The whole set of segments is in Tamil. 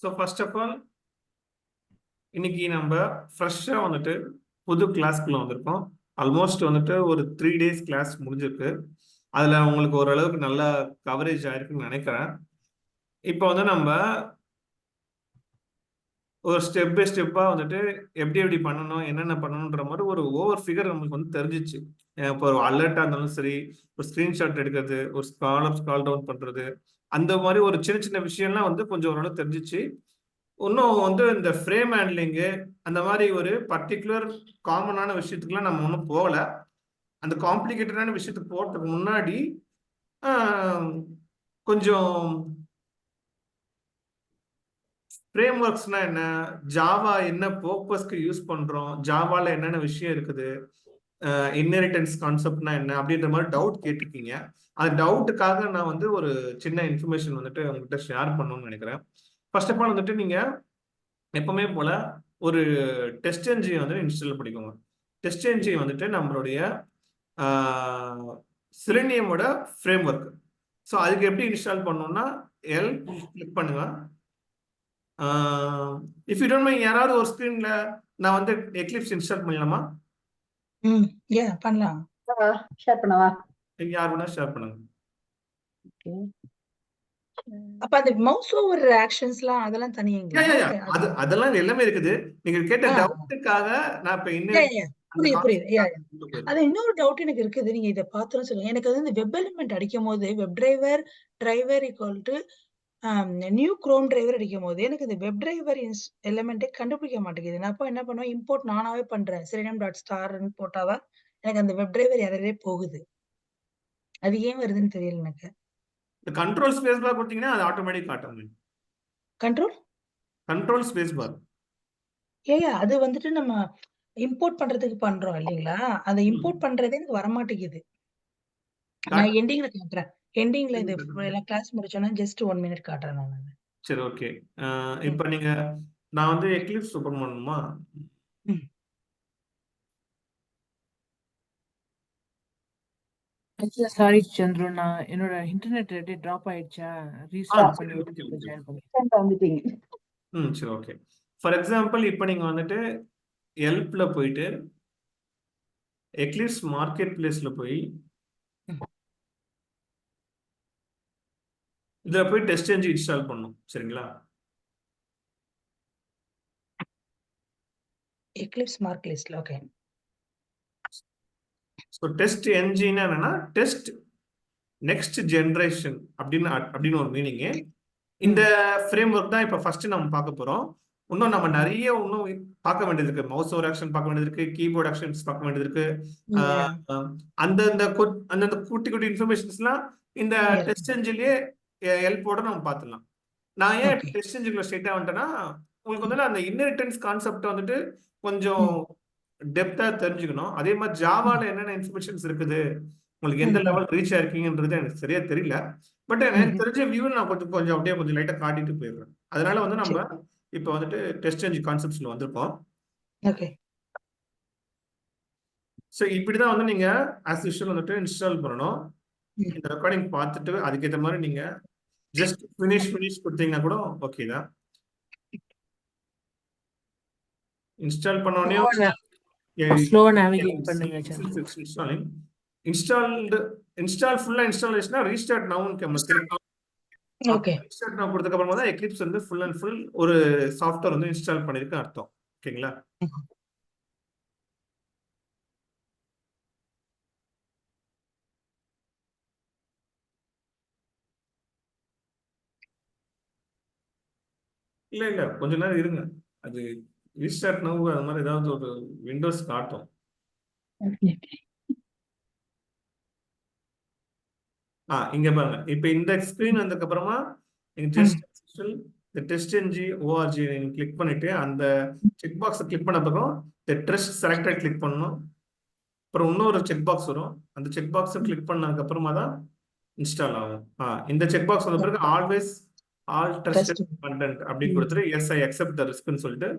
ஸோ ஃபர்ஸ்ட் ஆஃப் ஆல் இன்னைக்கு நம்ம ஃப்ரெஷ்ஷாக வந்துட்டு புது கிளாஸ்க்குள்ள வந்திருக்கோம். ஆல்மோஸ்ட் வந்துட்டு ஒரு 3 days கிளாஸ் முடிஞ்சிருக்கு. அதில் உங்களுக்கு ஓரளவுக்கு நல்ல கவரேஜ் ஆயிருக்குன்னு நினைக்கிறேன். இப்போ வந்து நம்ம ஒரு ஸ்டெப் பை ஸ்டெப்பாக வந்துட்டு எப்படி எப்படி பண்ணணும், என்னென்ன பண்ணணுன்ற மாதிரி ஒரு ஓவர் ஃபிகர் நம்மளுக்கு வந்து தெரிஞ்சிச்சு. இப்போ ஒரு அலர்ட்டாக இருந்தாலும் சரி, ஒரு ஸ்க்ரீன்ஷாட் எடுக்கிறது, ஒரு ஸ்கால் அப் ஸ்கால் டவுன் பண்ணுறது, அந்த மாதிரி ஒரு சின்ன சின்ன விஷயம்லாம் வந்து கொஞ்சம் ஓரளவு தெரிஞ்சிச்சு. இன்னும் வந்து இந்த ஃப்ரேம் ஹேண்ட்லிங்கு அந்த மாதிரி ஒரு பர்டிகுலர் காமனான விஷயத்துக்குலாம் நம்ம ஒன்றும் போகல. அந்த காம்ப்ளிகேட்டடான விஷயத்துக்கு போகிறதுக்கு முன்னாடி கொஞ்சம் ஃப்ரேம் ஒர்க்ஸ்னா என்ன, ஜாவா என்ன பர்பஸ்க்கு யூஸ் பண்றோம், ஜாவால என்னென்ன விஷயம் இருக்குது, இன்ஹெரிட்டன்ஸ் கான்செப்ட்னா என்ன அப்படின்ற மாதிரி டவுட் கேட்டிருக்கீங்க. அந்த டவுட்டுக்காக நான் வந்து ஒரு சின்ன இன்ஃபர்மேஷன் வந்துட்டு உங்ககிட்ட ஷேர் பண்ணணும்னு நினைக்கிறேன். ஃபர்ஸ்ட் ஆஃப் ஆல் வந்துட்டு நீங்க எப்பவுமே போல ஒரு டெஸ்ட் என்ஜின் வந்து இன்ஸ்டால் பண்ணிக்கோங்க. டெஸ்ட் என்ஜின் வந்துட்டு நம்மளுடைய செலினியமோட ஃப்ரேம் ஒர்க். ஸோ அதுக்கு எப்படி இன்ஸ்டால் பண்ணணும்னா கிளிக் பண்ணுங்க. இஃப் யூ டோன்ட் மைண்ட் யாராவது ஒரு ஸ்க்ரீன்ல நான் வந்து எக்லிப்ஸ் இன்ஸ்டால் பண்ணலாமா? பண்ணலாம். ஷேர் பண்ணவா? யார் வேணா ஷேர் பண்ணுங்க. அப்ப அந்த மவுஸ் ஓவர் ஆக்ஷன்ஸ்லாம் அதெல்லாம் தனியாங்களா? அதெல்லாம் எல்லாமே இருக்குது. நீங்க கேட்ட டவுட்டுக்காக நான் இப்ப இன்னும் புரியுது. அது இன்னொரு டவுட் எனக்கு இருக்குது. நீங்க இத பார்த்தோன்னு சொல்லுங்க. எனக்கு வந்து இந்த வெப் எலிமெண்ட் அடிக்கும்போது web driver equal to new chrome driver அடிக்கும்போது எனக்கு இந்த வெப் டிரைவர் எலிமெண்ட்டே கண்டுபிடிக்க மாட்டேங்குது. நான் அப்ப என்ன பண்ணுவேன், இம்போர்ட் நானாவே பண்றேன். selenium.starன்னு போட்டாவா எனக்கு அந்த வெப் டிரைவர் எரரே போகுது. அது ஏன் வருதுன்னு தெரியல எனக்கு. கண்ட்ரோல் ஸ்பேஸ் பார் கொடுத்தீங்கன்னா அது ஆட்டோமேட்டிக் காட்டும். கண்ட்ரோல் ஸ்பேஸ் பார் அது வந்துட்டு நம்ம இம்போர்ட் பண்றதுக்கு பண்றோம் இல்லீங்களா? அந்த இம்போர்ட் பண்றதே எனக்கு வரமாட்டேங்குது. நான் எண்டிங்ல காட்டுறேன். எண்டிங்ல இது எல்லாம் கிளாஸ் முடிச்சோன்னா ஜஸ்ட் 1 மினிட் காட்டுறேன் நான். சரி, ஓகே. இப்போ நீங்க நான் வந்து எக்லிப்ஸ் ஓபன் பண்ணணுமா? சாரி சந்திரு, நான் என்னோட இன்டர்நெட் ரேட் டிராப் ஆயிடுச்சா, ரீஸ்டார்ட் பண்ணி ஜாயின் வந்துட்டீங்க. சரி, ஓகே. ஃபார் எக்ஸாம்பிள் இப்போ நீங்க வந்துட்டு ஹெல்ப்ல போயிட்டு எக்லிப்ஸ் மார்க்கெட் பிளேஸ்ல போய் இதுல போய் டெஸ்ட் என்ஜின் இன்ஸ்டால் பண்ணணும். சரிங்களா? எக்லிப்ஸ் மார்க் லிஸ்ட்ல ஓகே. ஸோ டெஸ்ட் என்ஜின் என்னன்னா டெஸ்ட் நெக்ஸ்ட் ஜெனரேஷன் அப்படின்னு ஒரு மீனிங். இந்த ஃப்ரேம் ஒர்க் தான் இப்போ ஃபர்ஸ்ட் நம்ம பார்க்க போறோம். இன்னும் நம்ம நிறைய பார்க்க வேண்டியது இருக்கு. மவுஸ் ஓவர் ஆக்ஷன் பார்க்க வேண்டியது இருக்கு, கீபோர்ட் ஆக்ஷன்ஸ் பார்க்க வேண்டியது இருக்கு. அந்தந்த குட்டி குட்டி இன்ஃபர்மேஷன்ஸ்லாம் இந்த டெஸ்ட் என்ஜின்லயே ஹெல்ப்போட நம்ம பார்த்துடலாம். நான் ஏன் டெஸ்ட் என்ஜின்ல ஸ்ட்ரெயிட்டா வந்துட்டேன்னா உங்களுக்கு வந்து அந்த இன்ஹெரிட்டன்ஸ் கான்செப்ட் வந்துட்டு கொஞ்சம் டெப்தா தெரிஞ்சுக்கணும். அதே மாதிரி ஜாவால என்னென்ன இன்ஃபர்மேஷன்ஸ் இருக்குது, உங்களுக்கு எந்த லெவல் ரீச் ஆயிருக்கீங்கன்றது எனக்கு சரியா தெரியல. பட் எனக்கு தெரிஞ்ச வியூ நான் கொஞ்சம் அப்படியே கொஞ்சம் லைட்டா காட்டிட்டு போயிடுறேன். அதனால வந்து நம்ம இப்போ வந்துட்டு டெஸ்ட் என்ஜின் கான்செப்ட்ஸ்ல வந்திருக்கோம். ஓகே. ஸோ இப்படிதான் வந்து நீங்க ஆஸ் யூஷுவல் வந்துட்டு இன்ஸ்டால் பண்ணணும். இந்த ரெக்கார்டிங் பார்த்துட்டு அதுக்கேற்ற மாதிரி நீங்க ஜஸ்ட் ஃபினிஷ் கொடுத்தீங்கன்னா கூட ஓகே தான். இன்ஸ்டால் பண்ண உடனே ஸ்லோவா நேவிகேட் பண்ணுங்க. இன்ஸ்டால் ஃபுல்லா இன்ஸ்டாலேஷனா ரீஸ்டார்ட் நவுன்னு கேட்கும். ஓகே. ரீஸ்டார்ட் நவ் கொடுத்ததுக்கு அப்புறமா தான் எக்லிப்ஸ் வந்து ஃபுல் அண்ட் ஃபுல் ஒரு சாஃப்ட்வேர் வந்து இன்ஸ்டால் பண்ணிருக்கு அர்த்தம். ஓகேங்களா? இல்ல கொஞ்ச நேரம் இருங்க. அது ரீஸ்டார்ட் நவ் அது மாதிரி ஏதாவது ஒரு விண்டோஸ் காட்டும். இங்க பாருங்க. இப்ப இந்த ஸ்கிரீன் வந்ததுக்கு அப்புறமா நீங்க ஜஸ்ட் டெஸ்ட் என்ஜி ஓஆர்ஜி நீங்க கிளிக் பண்ணிட்டு அந்த செக் பாக்ஸ் கிளிக் பண்ண அப்புறம் டெஸ்ட் செலக்டட் கிளிக் பண்ணணும். அப்புறம் இன்னொரு செக் பாக்ஸ் வரும். அந்த செக் பாக்ஸ் கிளிக் பண்ணதுக்கு அப்புறமா தான் இன்ஸ்டால் ஆகும். இந்த செக் பாக்ஸ் வந்த பிறகு ஆல்வேஸ் ஆல் ட்ரஸ்டட் கண்டென்ட் அப்படின்னு கொடுத்துட்டு எஸ் ஐ அக்செப்ட் த ரிஸ்க்னு சொல்லிட்டு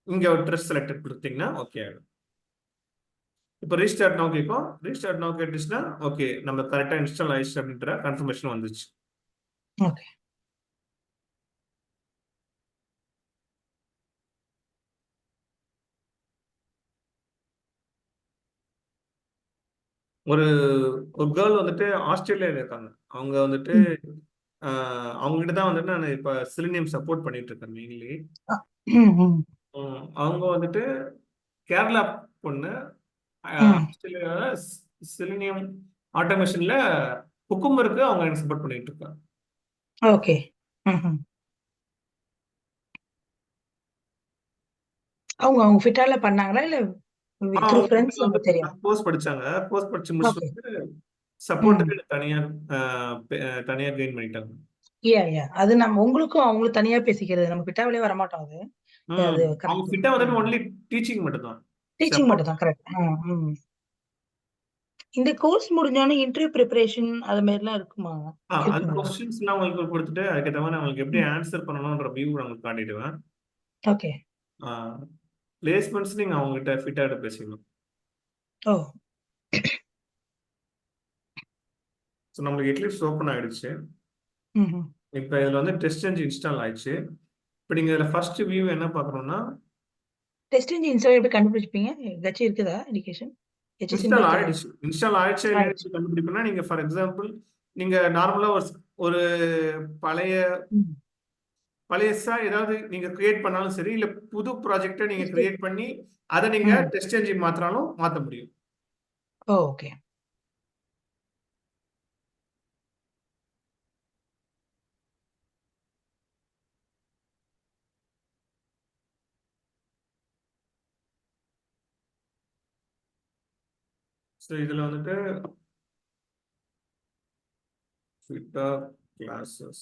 இங்க ஒரு ட்ரஸ்ட் செலக்டட் கொடுத்தீங்கன்னா ஓகே ஆகும். இப்போ ரீஸ்டார்ட் நவ் கேட்கும். ரீஸ்டார்ட் நவ் கேட்டுச்சுன்னா ஓகே நம்ம கரெக்டாக இன்ஸ்டால் ஆயிடுச்சு அப்படின்ற கன்ஃபர்மேஷன் வந்துச்சு. ஓகே. ஒரு ஒரு கேர்ள் வந்துட்டு ஆஸ்திரேலியால இருக்காங்க. அவங்க வந்துட்டு ம். அவங்க கிட்ட தான் வந்துட்டு நான் இப்ப செலினியம் சப்போர்ட் பண்ணிட்டு இருக்கேன் மெயின்லி. அ. ம், ம், அவங்க வந்துட்டு கேரளா பொண்ணு. ம். ஆஸ்திரேலியால செலினியம் ஆட்டோமேஷன்ல குக்கும்பருக்கு அவங்க எனக்கு சப்போர்ட் பண்ணிட்டு இருக்காங்க. ஓகே. ம்ஹ்ம். அவங்க அவங்க ஃபிட்டால பண்ணாங்களா? இல்ல த்ரூ அவங்க ஃபிரெண்ட்ஸ் வந்து உங்களுக்கு தெரியும். கோர்ஸ் படிச்சாங்க. கோர்ஸ் படிச்சு ஓகே. முடிச்சுட்டு ம். சப்போர்ட்டுக்கு தனியா தனியா கெயின் பண்ணிட்டாங்க. அது நம்ம உங்களுக்கும் அவங்களும் தனியா பேசிக்கிறது. நம்ம ஃபிட்டாவிலே வரமாட்டோம் அது. அது அவங்க கரெக்ட். ஃபிட்டா வந்துட்டு ஒன்லி டீச்சிங் மட்டும் தான். Teaching support. மட்டும் தான் கரெக்ட். ம். இந்த கோர்ஸ் முடிஞ்சோனே இன்டர்வியூ பிரிப்பரேஷன் அது மாரிலாம் இருக்குமா? அது இருக்குங்களா? கொஸ்டின்ஸ்லாம் அவங்களுக்கு கொடுத்துட்டு அதுக்கேத்த மாதிரி அவங்களுக்கு எப்படி ம். ஆன்சர் பண்ணணும்ன்ற வியூ அவங்களுக்கு காட்டிடுவேன். ஓகே. பிளேஸ்மெண்ட்ஸ் நீங்க அவங்ககிட்ட ஃபிட்டாகிட்ட பேசிக்கணும். ஓ! ஸோ நம்மளுக்கு எக்லிப்ஸ் ஓப்பன் ஆயிடுச்சு. ம்ஹ்ம். இப்போ இதில் வந்து டெஸ்ட் என்ஜின் இன்ஸ்டால் ஆயிடுச்சு. இப்போ நீங்கள் இதில் ஃபர்ஸ்ட் வியூ என்ன பார்க்கணும்னா டெஸ்ட் இன்ஜின் இன்ஸ்டால் எப்படி கண்டுபிடிப்பீங்க? ஏதாச்சும் இருக்குதா இண்டிகேஷன்? ஹெச்எஸ்எம் இன்ஸ்டால் மாரி தெரியும். ஆயிடுச்சு. இன்ஸ்டால் ஆயிடுச்சா ஆயிடுச்சு. இல்லைன்னு கண்டுபிடிக்கணும்னா நீங்கள் ஃபார் எக்ஸாம்பிள் நீங்கள் நார்மலாக ஒரு பழைய ம். பழையசா ஏதாவது நீங்க கிரியேட் பண்ணாலும் சரி, இல்ல புது ப்ராஜெக்ட்ட நீங்க சரி. கிரியேட் பண்ணி அத நீங்க ம். டெஸ்ட் என்ஜின் மாத்துனாலும் மாத்த முடியும். ஓகே. ஸோ இதுல வந்துட்டு Twitter classes.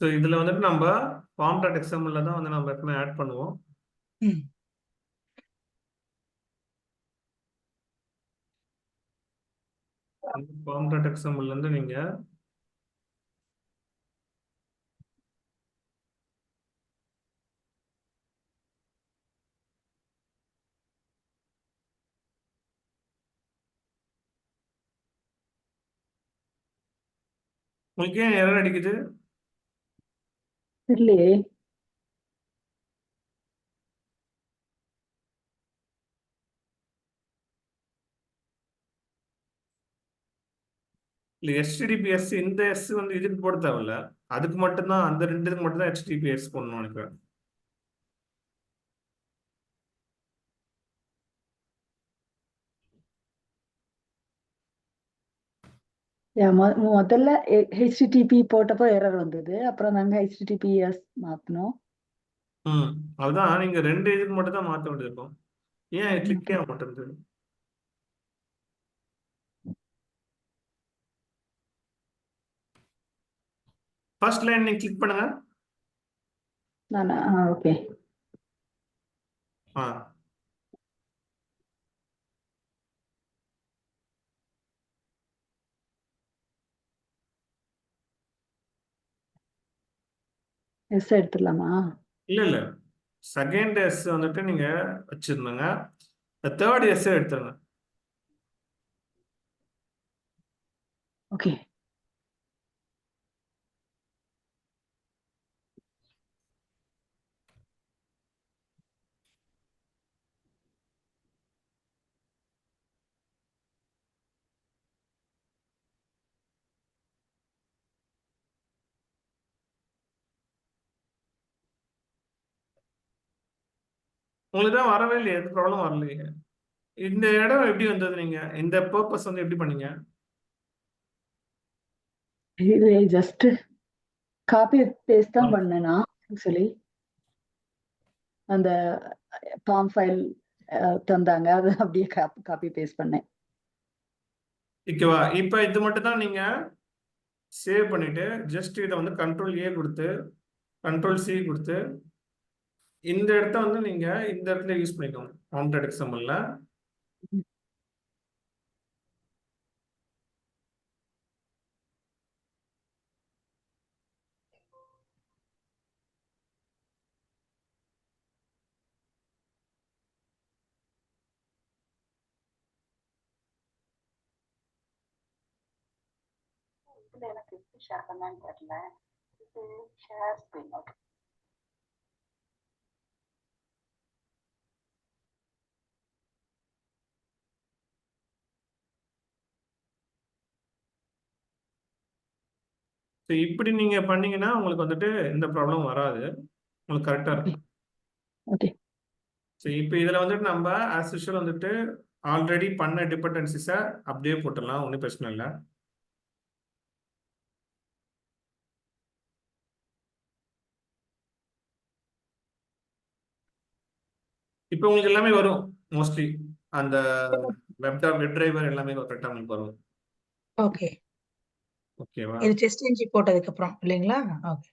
ஸோ இதுல வந்துட்டு நம்ம form.xml தான் வந்து நம்ம எப்பவுமே ஆட் பண்ணுவோம். ம். form.xml இருந்து நீங்க உங்களுக்கு ஏன் எரர் அடிக்குது? இல்லையே. இல்ல HTTPS இந்த S வந்து இதுக்கு போட தேவையில்ல. அதுக்கு மட்டும்தான் அந்த ரெண்டுக்கு மட்டும் தான் HTTPS போடணும்னு நினைக்கிறேன். முதல்ல ஹெச்டிடிபி போட்டப்போ எரர் வந்தது. அப்புறம் நாங்க ஹெச்டிடிபிஎஸ் மாத்தினோம். அதுதான் நீங்க ரெண்டு இதுக்கு மட்டும் தான் மாத்த வேண்டியிருக்கும். ஏன் கிளிக்கே ஆக மாட்டேங்குது? ஃபர்ஸ்ட் லைன் நீங்க கிளிக் பண்ணுங்க. நான் ஓகே. ஆ எஸ் எடுத்துடலாமா? இல்ல செகண்ட் எஸ் வந்துட்டு நீங்க வச்சிருந்தீங்க. தேர்ட் எஸ் எடுத்துருங்க. ஓகே. உங்களுக்கு தான் வரவே இல்லையே, எந்த ப்ராப்ளம் வரலையே. இந்த இடம் எப்படி வந்தது? நீங்க இந்த பர்பஸ் வந்து எப்படி பண்ணீங்க? இது ஜஸ்ட் காப்பி பேஸ்ட் தான் ம். பண்ணேனா ஆக்சுவலி. அந்த ஃபார்ம் ஃபைல் தந்தாங்க, அது அப்படியே காப்பி பேஸ்ட் பண்ணேன். ஓகேவா? இப்ப இது மட்டும் தான் நீங்க சேவ் பண்ணிட்டு ஜஸ்ட் இதை வந்து கண்ட்ரோல் ஏ கொடுத்து கண்ட்ரோல் சி கொடுத்து இந்த இடத்த வந்து நீங்க இந்த இடத்துல யூஸ் பண்ணிக்கோங்க. காம்ப்ளெட் எக்ஸாம்பிள்ல இதுல எனக்கு எப்படி ஷேர் பண்ணான்னு தெரியல. இது ஷேர் ஸ்கிரீன். ஓகே. ஸோ இப்படி நீங்க பண்ணீங்கன்னா உங்களுக்கு வந்துட்டு இந்த ப்ராப்ளம் வராது, உங்களுக்கு கரெக்டா ஓகே. இருக்கும். ஓகே. ஸோ இப்போ இதுல வந்துட்டு நம்ம ஆஸ் யூஷுவல் வந்துட்டு ஆல்ரெடி பண்ண டிபெண்டன்சிஸை அப்படியே போட்டுடலாம், ஒன்றும் பிரச்சனை இல்லை. இப்போ உங்களுக்கு எல்லாமே வரும் மோஸ்ட்லி, அந்த வெப் டிரைவர் எல்லாமே கரெக்டாக உங்களுக்கு வரும். ஓகே. ஓகேவா? இது டெஸ்ட் என்ஜி போட்டதுக்கு அப்புறம் இல்லைங்களா? ஓகே.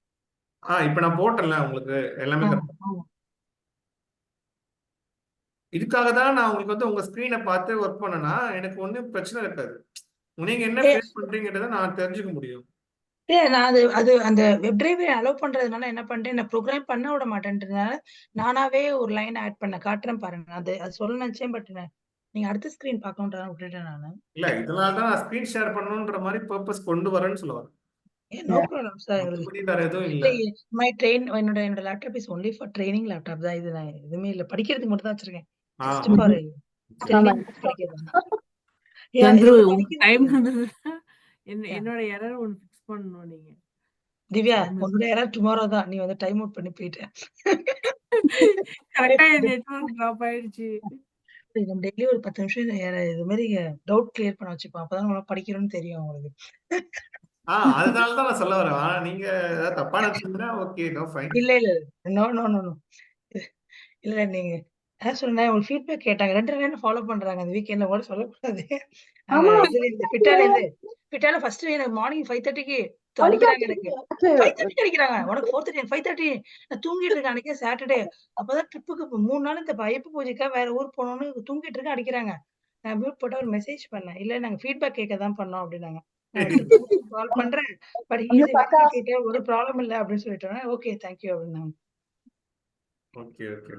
இப்போ நான் போட்டேன்ல உங்களுக்கு எல்லாமே ஆமா, கரெக்ட். ஆமா. இதுக்காக தான் நான் உங்களுக்கு வந்து உங்க ஸ்கிரீனை பார்த்து ஒர்க் பண்ணனா எனக்கு ஒன்றும் பிரச்சனை இருக்காது. நீங்க என்ன ஏ ஃபேஸ் பண்றீங்கன்றதை நான் தெரிஞ்சுக்க முடியும். நான் அது அது அந்த வெப் டிரைவரை அலோவ் பண்றதுனால என்ன பண்ணிட்டேன், நான் ப்ரோக்ராம் பண்ண விட மாட்டேன்றதுனால நானாவே ஒரு லைன் ஆட் பண்ண காட்டுறேன் பாருங்க. அது சொல்ல நினைச்சேன், பட் நீங்க அடுத்த ஸ்கிரீன் பார்க்கணுன்றத விட்டுட்டேன் நானு. இல்ல இதனால தான் நான் ஸ்கிரீன் ஷேர் பண்ணணுன்ற மாதிரி பர்பஸ் கொண்டு வரேன்னு சொல்ல வரேன். No Yeah. Problem sir. மற்றபடி வேற எதுவும் இல்ல. என்னோட laptop is only for training laptop தான். இது நான் எதுவுமே இல்ல, படிக்கிறதுக்கு மட்டும் தான் வச்சிருக்கேன். ஆ ஜஸ்ட் ஃபார் ஆமா. ஸ்டெல்லிங் படிக்கிறது தான். இது சந்துரு வந்து உங்க டைம் படிக்கிறதுக்கு. வந்ததுன்னா Yeah. என்னோட எரர் ஒன்று ஃபிக்ஸ் பண்ணணும் நீங்க. திவ்யா, டைம் உன்னோட யாராவது டுமாரோ தான். நீ வந்து டைம் அவுட் பண்ணி போயிட்ட. கரெக்டா என் நெட்வொர்க் டிராப் ஆயிடுச்சு. நம்ம டெய்லி ஒரு 10 நிமிஷம் இது மாதிரி டவுட் கிளியர் பண்ண வச்சுப்போம். அப்பதான் நம்ம படிக்கிறோம்னு தெரியும் உங்களுக்கு. அதனால தான் நான் சொல்ல வரேன். நீங்க ஏதாவது தப்பா நினைச்சீங்கன்னா ஓகே, நோ ஃபைன். இல்ல இல்ல நோ நோ நோ நோ இல்ல நீங்க அதான் சொன்னேன், உங்களுக்கு ஃபீட்பேக் கேட்டாங்க. 2 நேரம் ஃபாலோ பண்றாங்க அந்த வீக்கெண்ட்ல கூட சொல்லக்கூடாது. ஆமா. இதுல இருந்து ஃபிட்டால ஃபர்ஸ்ட் எனக்கு மார்னிங் 5:30க்கு அடிக்கிறாங்க எனக்கு. 5:30க்கு அடிக்கிறாங்க. உனக்கு 4:30 5:30 நான் தூங்கிட்டு இருக்கேன். அன்னைக்கே சாட்டர்டே. அப்பதான் ட்ரிப்புக்கு 3 நாள் இந்த ஐயப்ப பூஜைக்கா வேற ஊர் போகணும்னு தூங்கிட்டு இருக்கேன், அடிக்கிறாங்க. நான் மியூட் போட்டு ஒரு மெசேஜ் பண்ணேன். இல்ல நாங்க ஃபீட்பேக் கேட்க தான் பண்ணோம் அப்படின்னாங்க. நான் ட்ரிப் முடிச்சு கால் பண்றேன். பட் அந்த ஈஸி பார்த்தா கேட்டேன், ஒரு ப்ராப்ளம் இல்ல அப்படின்னு சொல்லிட்டோம். ஓகே தேங்க் யூ அப்படின்னாங்க. Okay okay.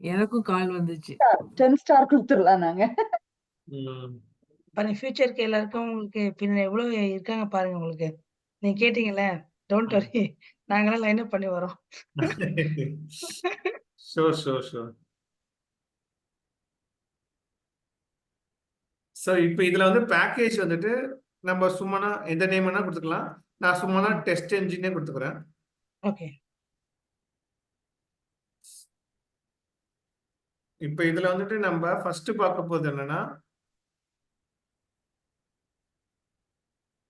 எனக்கும் கால் வந்துச்சு. 10 ஸ்டார் கொடுத்துடலாம் நாங்க. பாருங்க ஃபியூச்சருக்கு எல்லாருக்கும் உங்களுக்கு பின்ன எவ்வளவு இருக்காங்க பாருங்க உங்களுக்கு. நீங்க கேட்டீங்கல்ல, டோன்ட் வரி, நாங்களாம் லைன் அப் பண்ணி வரோம். Sure sure sure. ஸோ இப்போ இதுல வந்து பேக்கேஜ் வந்துட்டு நம்ம சும்மா எந்த நேம் வேணா கொடுத்துக்கலாம். நான் சும்மா டெஸ்ட் என்ஜினே கொடுத்துக்கிறேன். ஓகே. இப்போ இதுல வந்துட்டு நம்ம ஃபர்ஸ்ட் பார்க்க போறது என்னன்னா,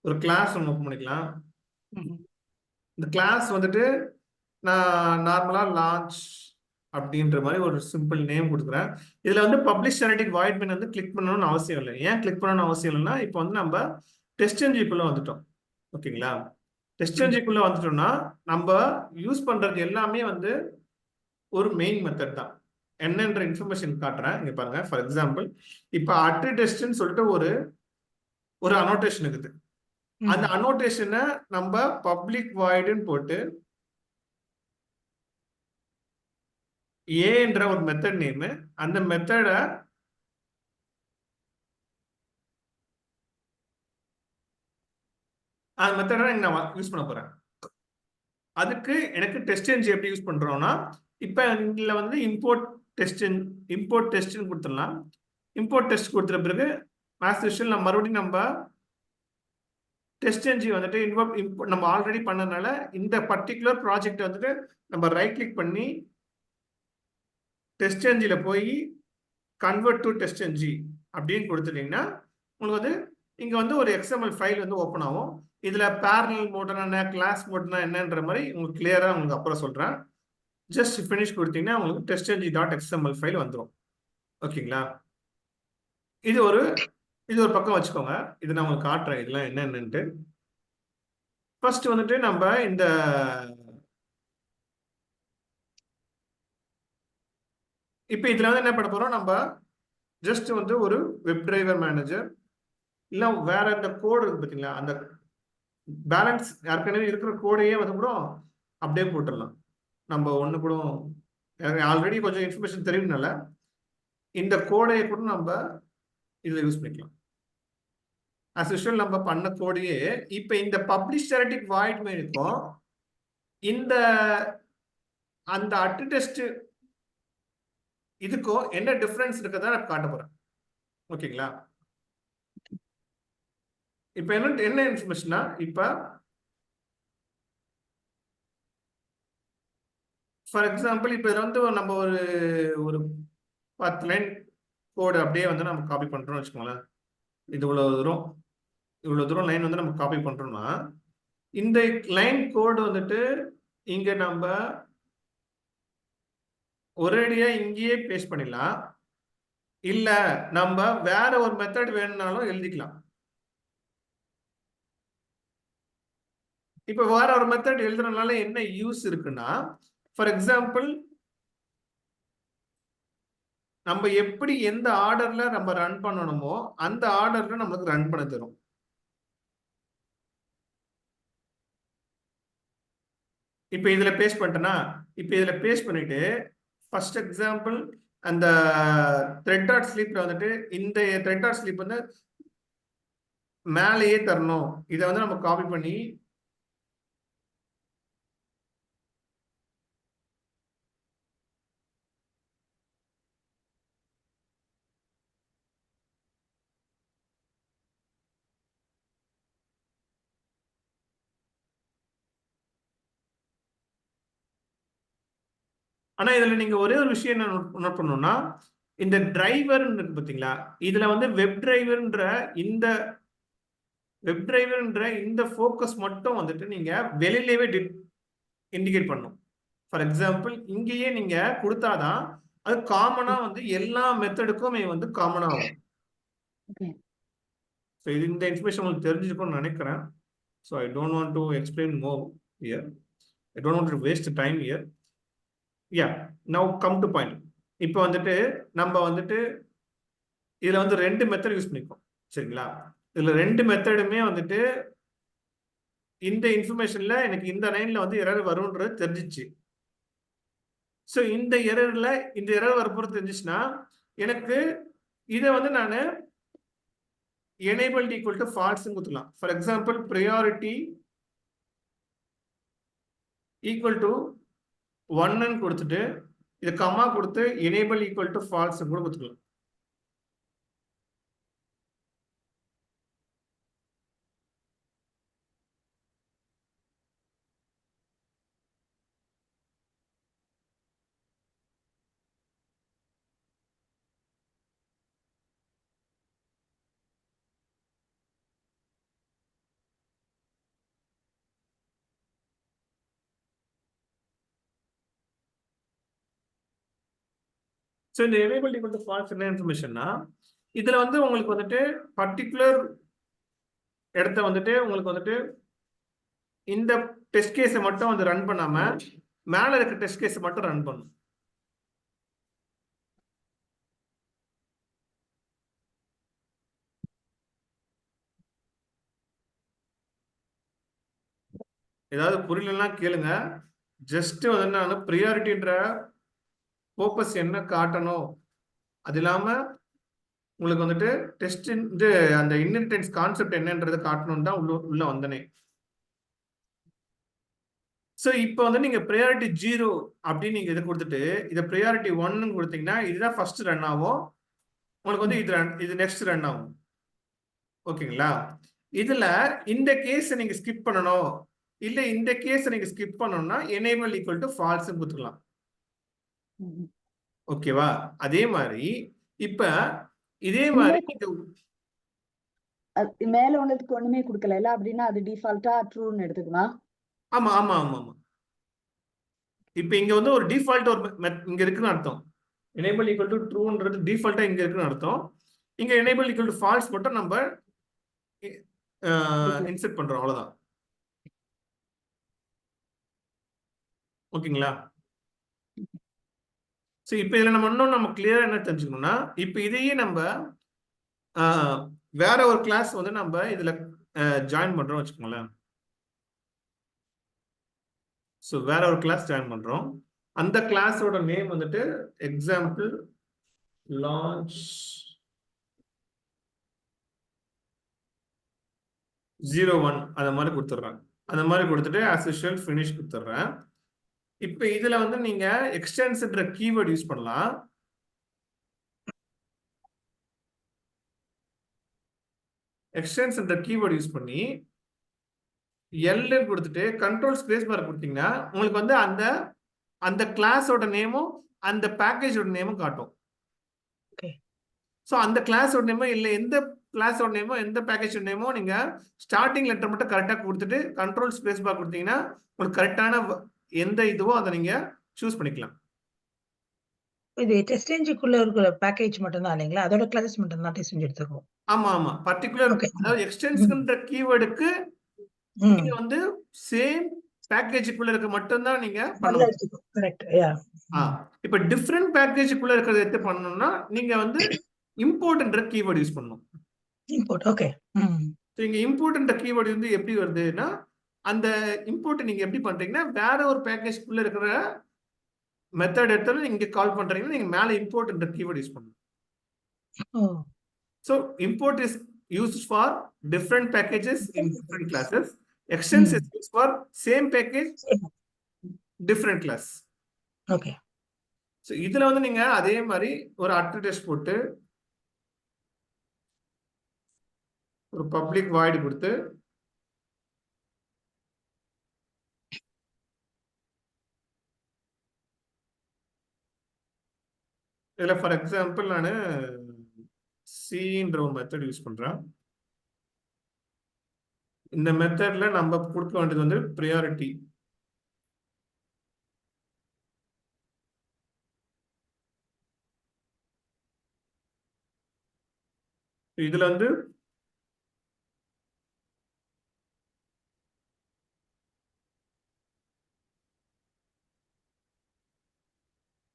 ஒரு கிளாஸ் ஒன்று ஓப்பன் பண்ணிக்கலாம். இந்த கிளாஸ் வந்துட்டு நான் நார்மலா லான்ச் அப்படின்ற மாதிரி ஒரு சிம்பிள் நேம் கொடுக்குறேன். இதுல வந்து பப்ளிஷ் ஸ்டாட்டிக் வாய்ட் மெயின் வந்து கிளிக் பண்ணணும்னு அவசியம் இல்லை. ஏன் கிளிக் பண்ணணும்னு அவசியம் இல்லைன்னா, இப்போ வந்து நம்ம டெஸ்ட் என்ஜிக்குள்ள வந்துட்டோம். ஓகேங்களா? டெஸ்ட் என்ஜிக்குள்ள வந்துட்டோம்னா நம்ம யூஸ் பண்றது எல்லாமே வந்து ஒரு மெயின் மெத்தட் தான். என்னன்ற இன்ஃபர்மேஷன் காட்டுறேன், இங்க பாருங்க. ஃபார் எக்ஸாம்பிள் இப்போ அட் டெஸ்ட்னு சொல்லிட்டு ஒரு அனோட்டேஷன் இருக்குது. அந்த அனோட்டேஷனை நம்ம பப்ளிக் வாய்டுன்னு போட்டு ஏன்ற ஒரு மெத்தட் நேம், அந்த மெத்தட நான் யூஸ் பண்ண போறேன். அதுக்கு எனக்கு டெஸ்ட் என்ஜி எப்படி யூஸ் பண்றோம்னா, இப்போ இதுல வந்து இம்போர்ட் டெஸ்ட்னு கொடுத்துடலாம். இம்போர்ட் டெஸ்ட் கொடுத்துற பிறகு ஆஸ் யூஷுவல் நம்ம டெஸ்ட் என்ஜி வந்துட்டு நம்ம ஆல்ரெடி பண்ணனால இந்த பர்டிகுலர் ப்ராஜெக்ட் வந்துட்டு நம்ம ரைட் கிளிக் பண்ணி டெஸ்ட் என்ஜில போய் கன்வெர்ட் டு டெஸ்ட் என்ஜி அப்படின்னு கொடுத்துட்டீங்கன்னா உங்களுக்கு வந்து இங்க வந்து ஒரு XML ஃபைல் வந்து ஓப்பன் ஆகும். இதுல பேரலல் மோட்னா என்ன, கிளாஸ் மோட்னா என்னன்ற மாதிரி உங்களுக்கு கிளியரா உங்களுக்கு அப்புறம் சொல்றேன். ஜஸ்ட் ஃபினிஷ் கொடுத்தீங்கன்னா உங்களுக்கு டெஸ்ட் என்ஜி .xml ஃபைல் வந்துடும். ஓகேங்களா? இது ஒரு பக்கம் வச்சுக்கோங்க. இது நான் உங்களுக்கு காட்டுறேன் இதெல்லாம் என்னன்னுட்டு. ஃபர்ஸ்ட் வந்துட்டு நம்ம இந்த இப்போ இதுல வந்து என்ன பண்ண போறோம், நம்ம ஜஸ்ட் வந்து ஒரு வெப் டிரைவர் மேனேஜர் இல்ல வேற இந்த கோடு இருக்கு பார்த்தீங்களா, அந்த பேலன்ஸ் ஏற்கனவே இருக்கிற கோடையே வந்து கூட அப்படியே போட்டுடலாம். நம்ம ஒன்று கூட ஆல்ரெடி கொஞ்சம் இன்ஃபர்மேஷன் தெரியும்னால இந்த கோடையை கூட நம்ம இதில் யூஸ் பண்ணிக்கலாம். as usual நம்ம பண்ண கோடையே இப்ப இந்த பப்ளிஷ் ஸ்டாட்டிக் வாய்ட் மெயினுக்கும் இந்த அந்த அட்டு டெஸ்ட் இதுக்கும் என்ன டிஃபரன்ஸ் இருக்குதா நான் காட்ட போறேன். ஓகேங்களா? இப்ப என்ன இன்ஃபர்மேஷனா, இப்ப ஃபார் எக்ஸாம்பிள் இப்ப இதுல வந்து நம்ம ஒரு ஒரு 10 லைன் கோடு அப்படியே வந்து நம்ம காப்பி பண்றோம்னு வச்சுக்கோங்களேன். இது இவ்வளவு தூரம் லைன் வந்து நம்ம காப்பி பண்றோம்னா இந்த லைன் கோடு வந்துட்டு இங்க நம்ம ஒரேடியா இங்கேயே பேஸ்ட் பண்ணிடலாம், இல்ல நம்ம வேற ஒரு மெத்தட் வேணும்னாலும் எழுதிக்கலாம். இப்ப வேற ஒரு மெத்தட் எழுதுறதுனால என்ன யூஸ் இருக்குன்னா, ஃபார் எக்ஸாம்பிள் நம்ம எப்படி எந்த ஆர்டர்ல நம்ம ரன் பண்ணணுமோ அந்த ஆர்டர்ல நமக்கு ரன் பண்ண தரும். இப்ப இதுல பேஸ்ட் பண்ணிட்டேன்னா, இப்ப இதுல பேஸ்ட் பண்ணிட்டு ஃபர்ஸ்ட் எக்ஸாம்பிள் அந்த த்ரெட் டாட் ஸ்லீப்ல வந்துட்டு இந்த த்ரெட் டாட் ஸ்லீப் வந்து மேலேயே தரணும். இதை வந்து நம்ம காப்பி பண்ணி ஆனா இதுல நீங்க ஒரே ஒரு விஷயம் என்ன நோட் பண்ணணும்னா, இந்த டிரைவர் இருக்கு பாத்தீங்களா, இதுல வந்து வெப் டிரைவர்ன்ற இந்த ஃபோக்கஸ் மட்டும் வந்துட்டு நீங்க வெளியிலேயே இண்டிகேட் பண்ணும். ஃபார் எக்ஸாம்பிள் இங்கேயே நீங்க கொடுத்தாதான் அது காமனா வந்து எல்லா மெத்தடுக்குமே வந்து காமனா ஆகும். ஸோ இது இந்த இன்ஃபர்மேஷன் உங்களுக்கு தெரிஞ்சிருக்கும்னு நினைக்கிறேன். So I don't want to explain more here. I don't want to waste time here. Yeah, now come to point. இப்போ வந்துட்டு நம்ம வந்துட்டு இதுல வந்து 2 மெத்தட் யூஸ் பண்ணிக்கோம். சரிங்களா? இதுல 2 மெத்தடுமே வந்துட்டு இந்த இன்ஃபர்மேஷன்ல எனக்கு இந்த லைன்ல வந்து எரர் வரும்ன்றது தெரிஞ்சிச்சு. ஸோ இந்த எரர் வரப்போறது தெரிஞ்சிச்சுன்னா எனக்கு இதை வந்து நான் enabled equal to false கொடுத்துக்கலாம். For example priority equal to 1 கொடுத்துட்டு இது கமா கொடுத்து enable equal to false கூட கொடுத்துக்கலாம். ஸோ இந்த enable equal to false என்ன இன்ஃபர்மேஷன்னா, இதுல வந்து உங்களுக்கு வந்துட்டு பர்டிகுலர் இடத்த வந்துட்டு உங்களுக்கு வந்துட்டு இந்த டெஸ்ட் கேஸை மட்டும் வந்து ரன் பண்ணாம மேல இருக்க டெஸ்ட் கேஸை மட்டும் ரன் பண்ணும். ஏதாவது புரியலன்னா கேளுங்க. ஜஸ்ட் வந்து நான் ப்ரியாரிட்டின்ற ஃபோக்கஸ் என்ன காட்டணும், அது இல்லாம உங்களுக்கு வந்துட்டு டெஸ்ட் இது அந்த இன்ஹெரிட்டன்ஸ் கான்செப்ட் என்னன்றது காட்டணும் தான் உள்ள வந்தனே. ஸோ இப்போ வந்து நீங்க ப்ரையாரிட்டி 0 அப்படின்னு நீங்க இதை கொடுத்துட்டு இதை ப்ரையாரிட்டி 1 கொடுத்தீங்கன்னா இதுதான் ஃபர்ஸ்ட் ரன் ஆகும். உங்களுக்கு வந்து இது நெக்ஸ்ட் ரன் ஆகும். ஓகேங்களா? இதுல இந்த கேஸ் நீங்க ஸ்கிப் பண்ணணும், இல்ல இந்த கேஸ் நீங்க ஸ்கிப் பண்ணணும்னா enable equal to false கொடுத்துக்கலாம். ஓகேவா? அதே மாதிரி இப்ப இதே மாதிரி மேல உள்ளதுக்கு ஒண்ணுமே கொடுக்கல அப்படின்னா அது டிஃபால்ட்டா ட்ரூன்னு எடுத்துக்கலாம். ஆமா ஆமா ஆமா ஆமா. இப்ப இங்க வந்து ஒரு டிஃபால்ட் ஒரு இங்க இருக்குன்னு அர்த்தம். enable equal to trueன்றது டிஃபால்ட்டா இங்க இருக்குன்னு அர்த்தம். இங்க enable equal to false மட்டும் நம்ம இன்செர்ட் பண்றோம், அவ்வளவுதான். ஓகேங்களா? சோ இப்போ இதுல நம்ம கிளியரா என்ன தெரிஞ்சுக்கணும்னா, இப்போ இதையே நம்ம வேற ஒரு கிளாஸ் வந்து நம்ம இதுல ஜாயின் பண்றோம் வச்சுக்கோங்களேன். ஸோ வேற ஒரு கிளாஸ் ஜாயின் பண்றோம். அந்த கிளாஸோட நேம் வந்துட்டு எக்ஸாம்பிள் லான்ச் 01 அந்த மாதிரி கொடுத்துட்றேன். அந்த மாதிரி கொடுத்துட்டு as usual finish கொடுத்துட்றேன். இப்போ இதுல வந்து நீங்க எக்ஸ்டென்ஸ்ன்ற கீவேர்ட் யூஸ் பண்ணலாம். எக்ஸ்டென்ஸ்ன்ற கீவேர்ட் யூஸ் பண்ணி எல் கொடுத்துட்டு கண்ட்ரோல் ஸ்பேஸ் பார் கொடுத்தீங்கன்னா உங்களுக்கு வந்து அந்த அந்த கிளாஸோட நேமும் அந்த பேக்கேஜோட நேமும் காட்டும். ஓகே. ஸோ அந்த கிளாஸோட நேமோ இல்லை எந்த கிளாஸோட நேமோ எந்த பேக்கேஜோட நேமோ நீங்க ஸ்டார்டிங் லெட்டர் மட்டும் கரெக்டாக கொடுத்துட்டு கண்ட்ரோல் ஸ்பேஸ் பார் கொடுத்தீங்கன்னா உங்களுக்கு கரெக்டான எந்த இதுவோ அதை நீங்க சூஸ் பண்ணிக்கலாம். இது டெஸ்ட் என்ஜிக்குள்ள இருக்கிற பேக்கேஜ் மட்டும் தான் இல்லைங்களா? அதோட கிளாஸஸ் மட்டும் தான் டெஸ்ட் என்ஜி எடுத்துக்கும். ஆமா ஆமா பர்டிகுலர் Okay. அதாவது எக்ஸ்டென்ஸ்ன்ற கீவேர்டுக்கு நீங்க வந்து சேம் பேக்கேஜுக்குள்ள இருக்க மட்டும்தான் நீங்க பண்ணணும். கரெக்ட். யா. இப்ப டிஃபரெண்ட் பேக்கேஜுக்குள்ள இருக்கிறத எடுத்து பண்ணணும்னா நீங்க வந்து இம்போர்ட்ன்ற கீவேர்ட் யூஸ் பண்ணணும். இம்போர்ட். ஓகே. ஸோ இங்க இம்போர்ட்ன்ற கீவேர்டு வந்து எப்படி வருதுன்னா அந்த இம்போர்ட் நீங்க எப்படி பண்றீங்கன்னா வேற ஒரு பேக்கேஜ்க்குள்ள இருக்கிற மெத்தட் எடுத்தாலும் நீங்க கால் பண்றீங்கன்னா நீங்க மேல இம்போர்ட்ன்ற கீவேர்ட் யூஸ் பண்ணணும். ஓ. So import is used for different packages in different classes. Extends is used for same package, different class. Okay. So இதுல வந்து நீங்க அதே மாதிரி ஒரு அட்ரஸ் போட்டு ஒரு பப்ளிக் வாய்ட் கொடுத்து இதுல ஃபார் எக்ஸாம்பிள் நான் சின்ற ஒரு மெத்தட் யூஸ் பண்றேன். இந்த மெத்தட்ல நம்ம கொடுக்க வேண்டியது வந்து ப்ரியாரிட்டி. இதுல வந்து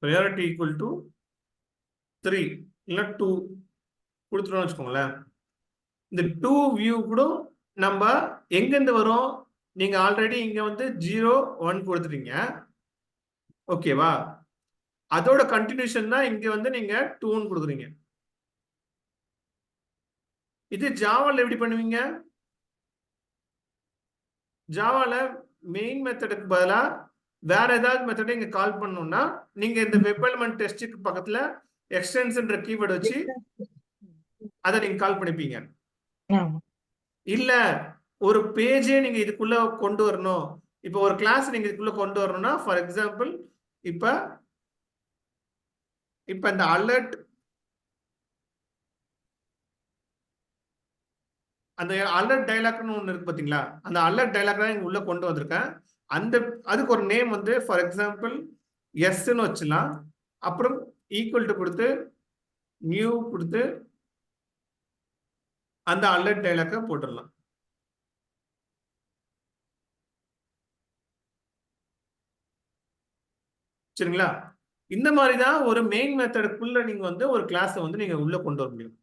ப்ரியாரிட்டி ஈக்குவல் டு 3 இல்ல 2 கொடுத்துட்டோம்னு வச்சுக்கோங்களேன். இந்த 2 வியூ கூட நம்ம எங்கிருந்து வரும் நீங்க ஆல்ரெடி இங்க வந்து 0 1 கொடுத்துட்டீங்க ஓகேவா? அதோட கண்டினியூஷன் தான் இங்க வந்து நீங்க 2 கொடுக்குறீங்க. இது ஜாவால எப்படி பண்ணுவீங்க? ஜாவால மெயின் மெத்தடுக்கு பதிலா வேற ஏதாவது மெத்தடை இங்க கால் பண்ணணும்னா நீங்க இந்த வெப் எலிமெண்ட் டெஸ்டுக்கு பக்கத்துல எக்ஸ்டென்ஸ்ன்ற கீவேர்ட் வச்சு அதை நீங்க கால் பண்ணிப்பீங்க. இல்ல ஒரு பேஜே நீங்க இதுக்குள்ள கொண்டு வரணும், இப்ப ஒரு கிளாஸ் நீங்க இதுக்குள்ள கொண்டு வரணும்னா ஃபார் எக்ஸாம்பிள் இப்ப இந்த அலர்ட் அந்த அலர்ட் டயலாக்னு ஒன்று இருக்கு பாத்தீங்களா? அந்த அலர்ட் டயலாக் தான் இங்க உள்ள கொண்டு வந்திருக்கேன். அந்த அதுக்கு ஒரு நேம் வந்து ஃபார் எக்ஸாம்பிள் எஸ்ன்னு வச்சுலாம். அப்புறம் ஈக்குவல் டு கொடுத்து நியூ கொடுத்து அந்த அலர்ட் டயலாக்க போட்டுடலாம். சரிங்களா? இந்த மாதிரி தான் ஒரு மெயின் மெத்தடுக்குள்ள நீங்க வந்து ஒரு கிளாஸை வந்து நீங்க உள்ள கொண்டு வர முடியும்.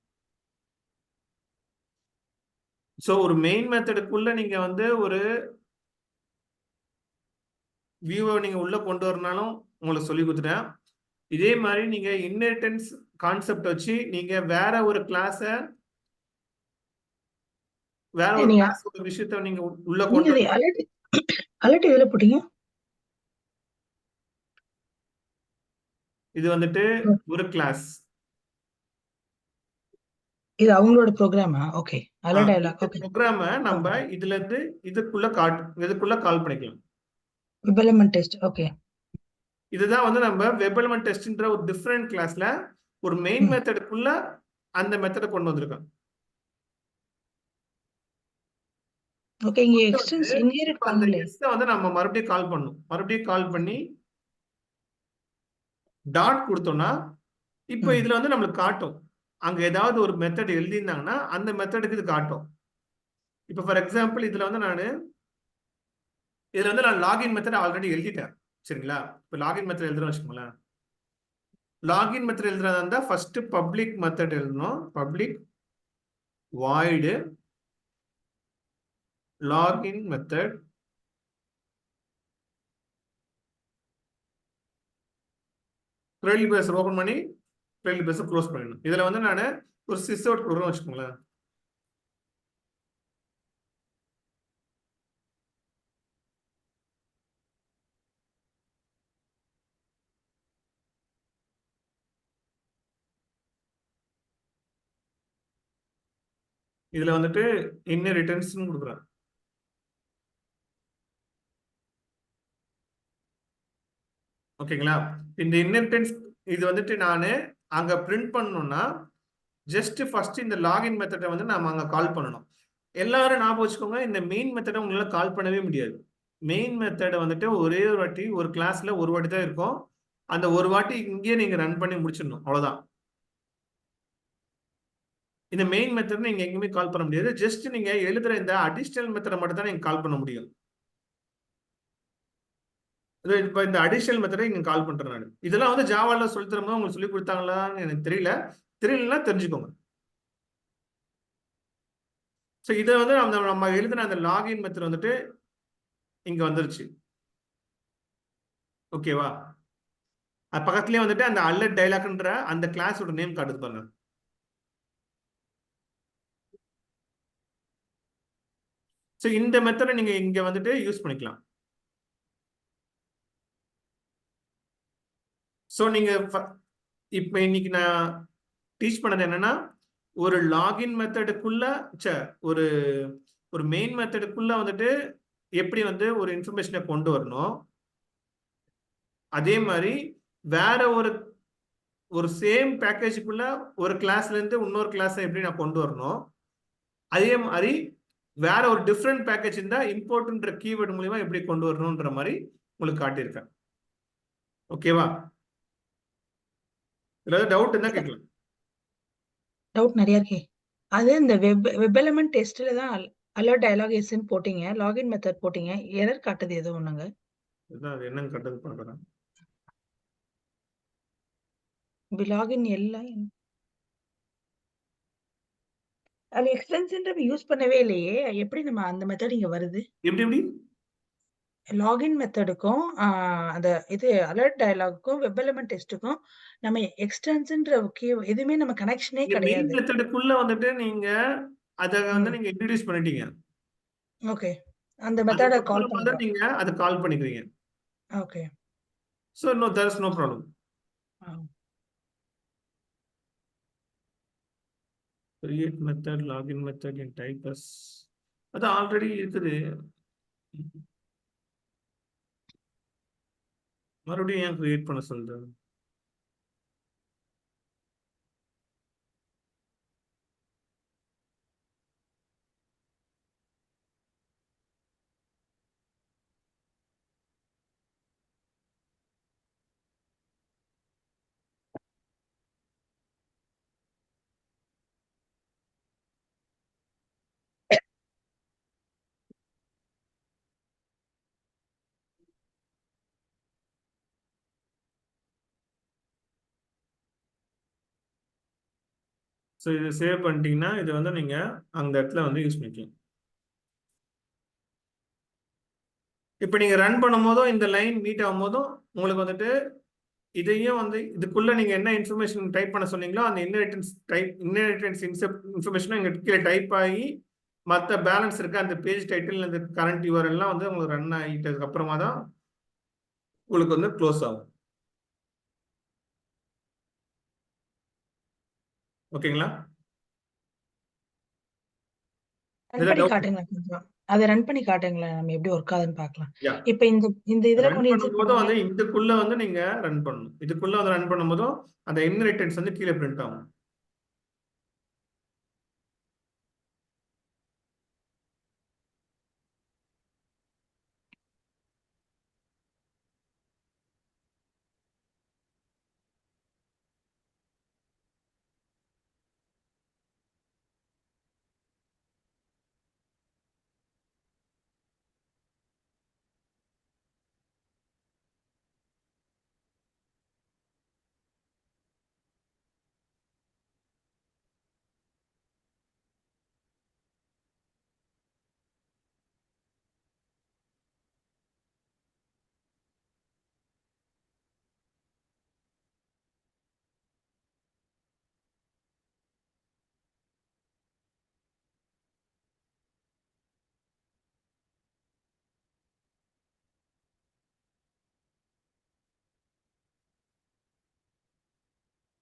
ஸோ ஒரு மெயின் மெத்தடுக்குள்ள நீங்க வந்து ஒரு வியூவை நீங்க உள்ள கொண்டு வரனாலும் உங்களுக்கு சொல்லி கொடுத்துட்டேன். இதே மாதிரி நீங்க இன்ஹெரிட்டன்ஸ் கான்செப்ட் வச்சு நீங்க வேற ஒரு கிளாஸை வேற ஒரு கிளாஸ் ஒரு விஷயத்தை நீங்க உள்ள கொண்டு அலர்ட் எதுல போட்டீங்க? இது வந்துட்டு ஒரு கிளாஸ். இது அவங்களோட ப்ரோக்ராமா? ஓகே. Alert dialogue. ஓகே. ப்ரோக்ராம நம்ம இதுல இருந்து இதுக்குள்ள கால் பண்ணிக்கலாம். Web element test. ஓகே. இதுதான் வந்து நம்ம வெப் எலிமெண்ட் டெஸ்ட்ன்ற ஒரு டிஃபரண்ட் கிளாஸ்ல ஒரு மெயின் மெத்தடுக்குள்ள அந்த மெத்தடை கொண்டு வந்திருக்கோம். ஓகே. இங்க எக்ஸ்டென்ஸ் இன்ஹெரிட் பண்ணல. எஸ் வந்து நம்ம மறுபடியும் கால் பண்ணனும். மறுபடியும் கால் பண்ணி டாட் கொடுத்தோம்னா இப்போ இதுல வந்து நம்மளுக்கு காட்டும். அங்க ஏதாவது ஒரு மெத்தட் எழுதியிருந்தாங்கன்னா அந்த மெத்தடுக்கு இது காட்டும். இப்போ ஃபார் எக்ஸாம்பிள் இதுல வந்து நான் லாகின் மெத்தட் ஆல்ரெடி எழுதிட்டேன். சரிங்களா? இப்போ லாகின் மெத்தட் எழுதுறோம் வச்சுக்கோங்களேன். லாகின் மெத்தட் எழுதுறதா இருந்தா ஃபர்ஸ்ட் பப்ளிக் மெத்தட் எழுதணும். Public void login method trail base open பண்ணி ட்ரெயில் பேஸ் க்ளோஸ் பண்ணிடணும். இதுல வந்து நான் ஒரு சிஸ் அவுட் கொடுக்குறேன் வச்சுக்கோங்களேன். இதுல வந்துட்டு இன்ஹெரிட்டன்ஸ் கொடுக்குறேன். ஓகேங்களா? இந்த இன்ஹெரிட்டன்ஸ் இது வந்துட்டு நானு அங்க பிரிண்ட் பண்ணணும்னா ஜஸ்ட் ஃபர்ஸ்ட் இந்த லாகின் மெத்தடை வந்து நாம அங்க கால் பண்ணணும். எல்லாரும் ஞாபகம் வச்சுக்கோங்க, இந்த மெயின் மெத்தடை உங்களால கால் பண்ணவே முடியாது. மெயின் மெத்தடை வந்துட்டு ஒரே ஒரு வாட்டி ஒரு கிளாஸ்ல ஒரு வாட்டி தான் இருக்கும். அந்த ஒரு வாட்டி இங்கேயே நீங்க ரன் பண்ணி முடிச்சிடணும், அவ்வளவுதான். இந்த மெயின் மெத்தட் நீங்க எங்கேயுமே கால் பண்ண முடியாது. ஜஸ்ட் நீங்க எழுதுற இந்த அடிஷனல் மெத்தடை மட்டும் தான் நீங்க கால் பண்ண முடியும். இப்ப இந்த அடிஷனல் மெத்தடை நீங்க கால் பண்றேன் நான். இதெல்லாம் வந்து ஜாவால சொல்லி தரும்போது உங்களுக்கு சொல்லி கொடுத்தாங்களான்னு எனக்கு தெரியல. தெரியலன்னா தெரிஞ்சுக்கோங்க. ஸோ இதை வந்து நம்ம எழுதின அந்த லாகின் மெத்தட் வந்துட்டு இங்க வந்துருச்சு. ஓகேவா? அது பக்கத்துலயே வந்துட்டு அந்த அல்லட் டைலாக்ன்ற அந்த கிளாஸோட நேம் காட்டுது பாருங்க. ஸோ இந்த மெத்தடை நீங்க இங்க வந்துட்டு யூஸ் பண்ணிக்கலாம். ஸோ நீங்க இப்ப இன்னைக்கு நான் டீச் பண்ணது என்னன்னா, ஒரு லாகின் மெத்தடுக்குள்ள ஒரு ஒரு மெயின் மெத்தடுக்குள்ள வந்துட்டு எப்படி வந்து ஒரு இன்ஃபர்மேஷனை கொண்டு வரணும், அதே மாதிரி வேற ஒரு சேம் பேக்கேஜுக்குள்ள ஒரு கிளாஸ்ல இருந்து இன்னொரு கிளாஸ் எப்படி நான் கொண்டு வரணும், அதே மாதிரி வேற ஒரு டிஃப்ரெண்ட் பேக்கேஜ் இருந்தா இம்போர்ட்ன்ற கீவேர்டு மூலியமா எப்படி கொண்டு வரணும்ன்ற மாதிரி உங்களுக்கு காட்டியிருக்கேன். ஓகேவா? ஏதாவது டவுட் இருந்தா கேட்கலாம். டவுட் நிறைய இருக்கே. அது இந்த வெப் எலிமெண்ட் டெஸ்ட்ல தான் அலர்ட் டயலாக் எஸ்ன்னு போட்டீங்க, லாகின் மெத்தட் போட்டீங்க, எரர் காட்டுது ஏதோ ஒண்ணுங்க. இதுதான் அது என்னன்னு கட்டது பார்க்குறேன். லாகின் எல்லாம் அது எக்ஸ்டென்ஷன் யூஸ் பண்ணவே இல்லையே, எப்படி நம்ம அந்த மெத்தட் இங்க வருது? எப்படி எப்படி லாகின் மெத்தடுக்கும் அந்த இது அலர்ட் டயலாகுக்கும் வெப் எலிமெண்ட் டெஸ்ட்டுக்கும் நம்ம எக்ஸ்டென்ஷன்ற எதுவுமே நம்ம கனெக்ஷனே இந்த மெயின் கிடையாது. மெத்தடுக்குள்ள வந்துட்டு நீங்க அதை வந்து நீங்க இன்ட்ரடியூஸ் பண்ணிட்டீங்க. ஓகே, அந்த மெத்தட கால் அதுக்கப்புறமா தான் பண்றோம். நீங்க அதை கால் பண்ணிக்கிறீங்க. Okay. So no there is no problem. Create method login method in types அது ஆல்ரெடி இருக்குது. மறுபடியும் ஏன் கிரியேட் பண்ண சொல்றது? ஸோ இதை சேவ் பண்ணிட்டீங்கன்னா இது வந்து நீங்க அந்த இடத்துல வந்து யூஸ் பண்ணிக்கலாம். இப்போ நீங்க ரன் பண்ணும் போதும் இந்த லைன் மீட் ஆகும் போதும் உங்களுக்கு வந்துட்டு இதையும் வந்து இதுக்குள்ள நீங்க என்ன இன்ஃபர்மேஷன் டைப் பண்ண சொன்னீங்களோ அந்த இன்ஹெரிட்டன்ஸ் இன்ஃபர்மேஷனும் இங்க கீழே டைப் ஆகி மற்ற பேலன்ஸ் இருக்க அந்த பேஜ் டைட்டில் அந்த கரண்ட் யூஆர்எல் எல்லாம் வந்து உங்களுக்கு ரன் ஆகிட்டதுக்கு அப்புறமா தான் உங்களுக்கு வந்து க்ளோஸ் ஆகும். ஓகேங்களா? ரன் பண்ணி காட்டுங்க கொஞ்சம். அதை ரன் பண்ணி காட்டுங்களேன், நம்ம எப்படி ஒர்க் ஆகுதுன்னு பார்க்கலாம். இப்ப இந்த இதுல ரன் கொண்டு இன்சர்ட் பண்ணும்போதும் வந்து பண்ணுங்க. இதுக்குள்ள வந்து நீங்க ரன் பண்ணணும். இதுக்குள்ள வந்து ரன் பண்ணும்போதும் அந்த இன்ஹெரிட்டன்ஸ் வந்து கீழே பிரிண்ட் ஆகும்.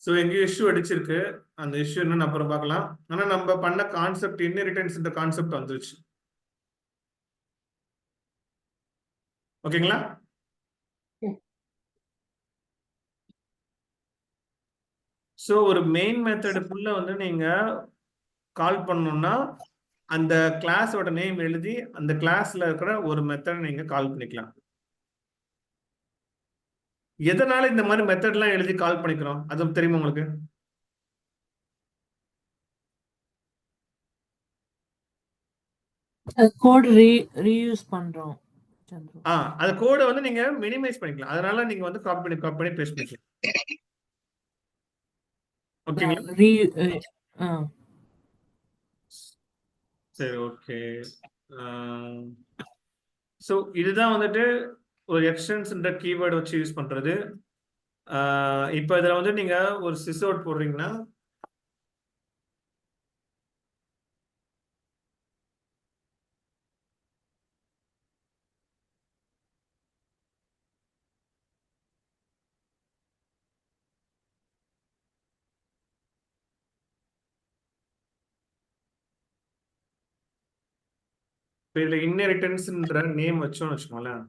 ஸோ எங்கேயோ இஷ்யூ அடிச்சிருக்கு. அந்த இஷ்யூ என்னன்னு அப்புறம் பார்க்கலாம். ஆனா நம்ம பண்ண கான்செப்ட் இன்ஹெரிட்டன்ஸ்ன்ற கான்செப்ட் வந்துருச்சு. ஓகேங்களா? ஸோ ஒரு மெயின் மெத்தடுக்குள்ள வந்து நீங்க கால் பண்ணணும்னா அந்த கிளாஸோட நேம் எழுதி அந்த கிளாஸ்ல இருக்கிற ஒரு மெத்தட் நீங்க கால் பண்ணிக்கலாம். எதனால இந்த மாதிரி மெத்தட்லாம் எழுதி கால் பண்ணிக்கிறோம் அது தெரியுமா உங்களுக்கு? கோட் ரீயூஸ் பண்றோம் சந்துரு. அந்த கோடை வந்து நீங்க மினிமைஸ் பண்ணிக்கலாம். அதனால நீங்க வந்து காப்பி பண்ணி பேஸ்ட் பண்ணிக்கலாம். ஓகேங்களா? சரி, ஓகே. ஸோ இதுதான் வந்துட்டு ஒரு எக்ஸ்டென்ஸ்ன்ற கீவேர்டு வச்சு யூஸ் பண்றது. இப்போ இதுல வந்து நீங்க ஒரு சிஸ்அவுட் போடுறீங்கன்னா இப்போ இதுல இன்ஹெரிட்டன்ஸ்ன்ற நேம் வச்சோம்னு வச்சுக்கோங்களேன்.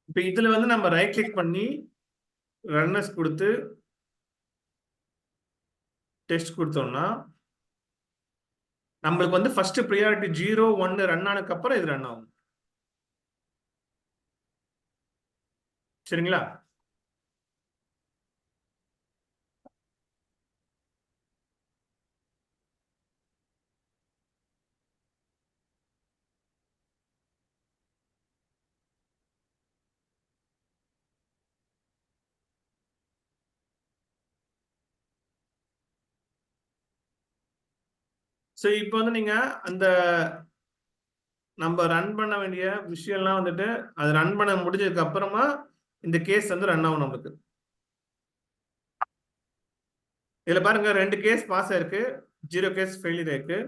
இப்போ இதுல வந்து நம்ம ரைட் கிளிக் பண்ணி ரன்னர்ஸ் கொடுத்து டெஸ்ட் கொடுத்தோம்னா நம்மளுக்கு வந்து ஃபர்ஸ்ட் ப்ரியாரிட்டி 0, 1 ரன் ஆனதுக்கு அப்புறம் இது ரன் ஆகும். சரிங்களா? ஸோ இப்போ வந்து நீங்க அந்த நம்ம ரன் பண்ண வேண்டிய விஷயம்லாம் வந்துட்டு அது ரன் பண்ண முடிஞ்சதுக்கு அப்புறமா இந்த கேஸ் வந்து ரன் ஆகும் நமக்கு. இதுல பாருங்க 2 கேஸ் பாஸ் ஆயிருக்கு, 0 கேஸ் ஃபெயிலியர் ஆயிருக்கு.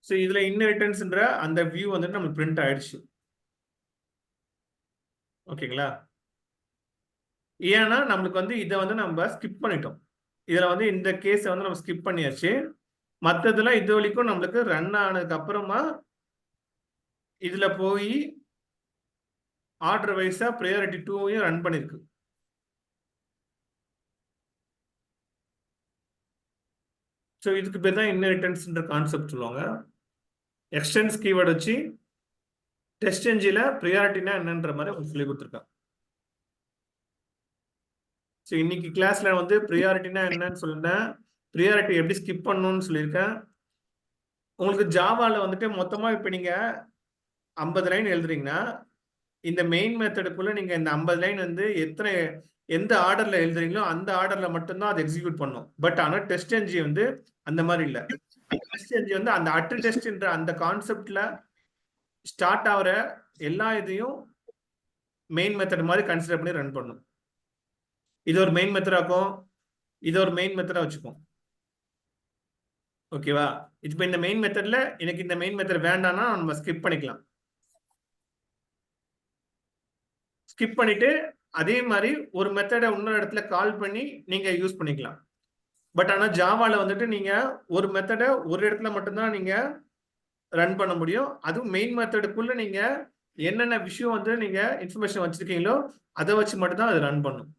ஸோ இதுல இன்ஹெரிட்டன்ஸ்ன்ற அந்த வியூ வந்துட்டு நமக்கு பிரிண்ட் ஆயிடுச்சு. ஓகேங்களா? ஏன்னா நம்மளுக்கு வந்து இதை வந்து நம்ம ஸ்கிப் பண்ணிட்டோம். இதுல வந்து இந்த கேஸை வந்து நம்ம ஸ்கிப் பண்ணியாச்சு. மற்றதுல இது வரைக்கும் நம்மளுக்கு ரன் ஆனதுக்கு அப்புறமா இதுல போய் ஆர்டர் வைஸா ப்ரையாரிட்டி 2வையும் ரன் பண்ணிருக்கு. ஸோ இதுக்கு பேர் தான் இன்ஹெரிட்டன்ஸ்ன்ற கான்செப்ட் சொல்லுவாங்க. எக்ஸ்டென்ஸ் கீவேர்டு வச்சு டெஸ்ட் என்ஜில ப்ரையாரிட்டினா என்னன்ற மாதிரி உங்களுக்கு சொல்லி கொடுத்துருக்காங்க. ஸோ இன்னைக்கு கிளாஸ்ல வந்து ப்ரையாரிட்டினா என்னன்னு சொல்லிட்டேன், ப்ரையாரிட்டி எப்படி ஸ்கிப் பண்ணணும்னு சொல்லியிருக்கேன். உங்களுக்கு ஜாவால வந்துட்டு மொத்தமா இப்போ நீங்க 50 லைன் எழுதுறீங்கன்னா இந்த மெயின் மெத்தடுக்குள்ள நீங்க இந்த 50 லைன் வந்து எந்த ஆர்டர்ல எழுதுறீங்களோ அந்த ஆர்டர்ல மட்டும்தான் அது எக்ஸிக்யூட் பண்ணும். பட் ஆனா டெஸ்ட் என்ஜி வந்து அந்த மாதிரி இல்ல. டெஸ்ட் என்ஜி வந்து அந்த அட் டெஸ்ட்ன்ற அந்த கான்செப்ட்ல ஸ்டார்ட் ஆகிற எல்லா இதையும் மெயின் மெத்தட் மாதிரி கன்சிடர் பண்ணி ரன் பண்ணும். இது ஒரு மெயின் மெத்தடாக்கும் இது ஒரு மெயின் மெத்தடா வச்சுக்கும். ஓகேவா? இப்போ இந்த மெயின் மெத்தட்ல எனக்கு இந்த மெயின் மெத்தட் வேண்டாம்னா நம்ம ஸ்கிப் பண்ணிக்கலாம். ஸ்கிப் பண்ணிட்டு அதே மாதிரி ஒரு மெத்தடை இன்னொரு இடத்துல கால் பண்ணி நீங்க யூஸ் பண்ணிக்கலாம். பட் ஆனா ஜாவால வந்துட்டு நீங்க ஒரு மெத்தடை ஒரு இடத்துல மட்டும்தான் நீங்க ரன் பண்ண முடியும். அதுவும் மெயின் மெத்தடுக்குள்ள நீங்க என்னென்ன விஷயம் வந்து நீங்க இன்ஃபர்மேஷன் வச்சிருக்கீங்களோ அதை வச்சு மட்டும்தான் அது ரன் பண்ணும்.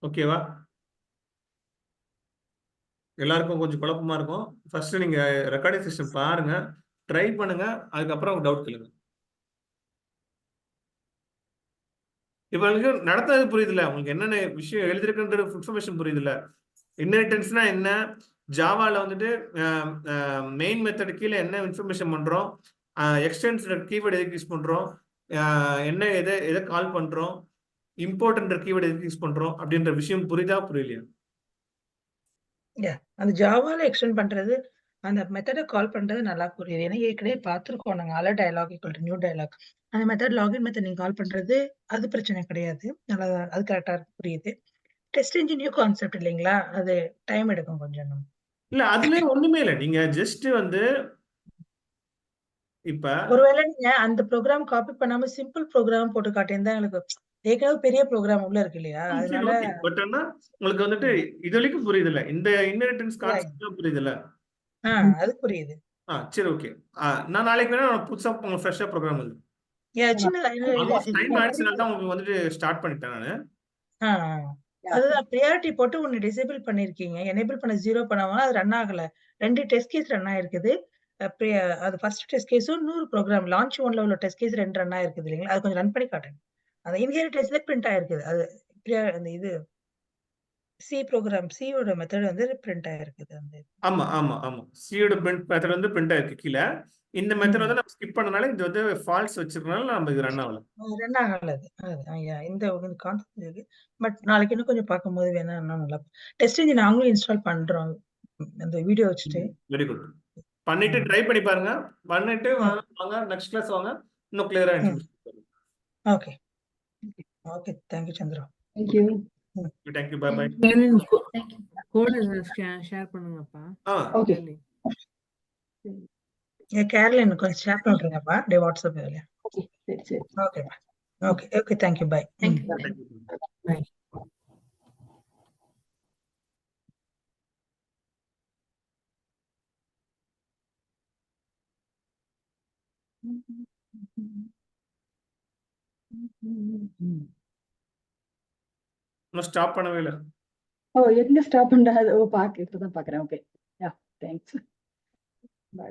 ஓகேவா? எல்லாருக்கும் கொஞ்சம் குழப்பமா இருக்கும். ஃபர்ஸ்ட் நீங்க ரெக்கார்டிங் செஷன் பாருங்க, ட்ரை பண்ணுங்க, அதுக்கப்புறம் டவுட் கேளுங்க. இப்ப உங்களுக்கு நடத்துறது புரியுதுல்ல? உங்களுக்கு என்னென்ன விஷயம் எழுதிருக்குன்ற இன்ஃபர்மேஷன் புரியுதுல்ல? இன்ஹெரிட்டன்ஸ்னா என்ன, ஜாவால வந்துட்டு மெயின் மெத்தட் கீழே என்ன இன்ஃபர்மேஷன் பண்றோம், எக்ஸ்டென்ஸ் கீவேர்டு எதுக்கு யூஸ் பண்றோம், என்ன எதை கால் பண்றோம், இம்போர்ட்ன்ற கீவேர்டு எதுக்கு யூஸ் பண்றோம் அப்படின்ற விஷயம் புரியுதா புரியலையா? அந்த ஜாவால எக்ஸ்டெண்ட் பண்றது அந்த மெத்தட கால் பண்றது நல்லா புரியுது. ஏன்னா ஏற்கனவே பார்த்துருக்கோம் நாங்க. Alert dialog equal to new dialog. அந்த மெத்தட் லாகின் மெத்தட் நீங்க கால் பண்றது அது பிரச்சனை கிடையாது. நல்லா அது கரெக்ட்டா புரியுது. டெஸ்ட் என்ஜின் நியூ கான்செப்ட் இல்லைங்களா? அது டைம் எடுக்கும் கொஞ்சம் நம்ம. இல்ல அதுலயே ஒண்ணுமே இல்ல. நீங்க ஜஸ்ட் வந்து இப்ப ஒருவேளை நீங்க அந்த ப்ரோகிராம் காப்பி பண்ணாம சிம்பிள் ப்ரோகிராம் போட்டு காட்டியிருந்தா எங்களுக்கு ஏற்கனவே பெரிய ப்ரோகிராம் உள்ள இருக்கு இல்லையா? சரி அதனால ஓகே. பட் ஆனா உங்களுக்கு வந்துட்டு இது வரைக்கும் புரியுதுல்ல. இந்த இன்ஹெரிட்டன்ஸ் கான்செப்ட் புரியுதுல்ல. அது புரியுது. சரி ஓகே. நான் நாளைக்கு வேணா புதுசா உங்களுக்கு ஃப்ரெஷ்ஷா ப்ரோகிராம் இருக்கு. சின்ன ஆல்மோஸ்ட் டைம் ஆயிடுச்சுனால தான் உங்களுக்கு வந்துட்டு ஸ்டார்ட் பண்ணிட்டேன் நானு. அதுதான் ப்ரியாரிட்டி போட்டு ஒன்னு டிசேபிள் பண்ணிருக்கீங்க. எனேபிள் பண்ண 0 பண்ணாம அது ரன் ஆகல. 2 டெஸ்ட் கேஸ் ரன் ஆயிருக்குது. அது ஃபர்ஸ்ட் டெஸ்ட் கேஸும் இன்னொரு ப்ரோகிராம் லான்ச் 1ல உள்ள டெஸ்ட் கேஸ் 2 ரன் ஆயிருக்குது இல்லைங்களா? அது கொஞ்சம் ரன் பண்ணி காட்டுங்க. அந்த இன்ஹெரிட்டன்ஸ்ல பிரிண்ட் ஆயிருக்குது. அது அந்த இது சி ப்ரோகிராம் சியோட மெத்தட் வந்து பிரிண்ட் ஆயிருக்குது அந்த இது. ஆமா. சியோட பிரிண்ட் மெத்தட் வந்து பிரிண்ட் ஆயிருக்கு கீழ. இந்த மெத்தட் வந்து நம்ம ஸ்கிப் பண்ணனால இது வந்து ஃபால்ஸ் வச்சிருக்கனால நம்ம இது ரன் ஆகல. ரன் ஆகல அது. இந்த கான்செப்ட் இருக்கு. பட் நாளைக்கு இன்னும் கொஞ்சம் பார்க்கும்போது வேணா இன்னும் நல்லா டெஸ்ட் என்ஜின் நாங்களும் இன்ஸ்டால் பண்றோம். அந்த வீடியோ வச்சுட்டு. Very good. பண்ணிட்டு ட்ரை பண்ணி பாருங்க. பண்ணிட்டு வாங்க நெக்ஸ்ட் கிளாஸ் வாங்க. இன்னும் கிளியரா இன்ட்ரோ듀ce பண்ணுங்க. Okay. Okay. Thank you Chandra. Thank you. Thank you. Bye bye. Code share பண்ணுங்கப்பா. Okay. கேரளின் கொஞ்சம் ஷேர் பண்றீங்கப்பா வாட்ஸ்அப் இல்லையா? Okay. சரி. ஓகேப்பா. Okay. Thank you. Bye. Thank you. Bye. இன்னும் ஸ்டாப் பண்ணவே இல்ல. எங்க ஸ்டாப் பண்றது? இப்பதான் பாக்குறேன். ஓகே. தேங்க்ஸ். பை.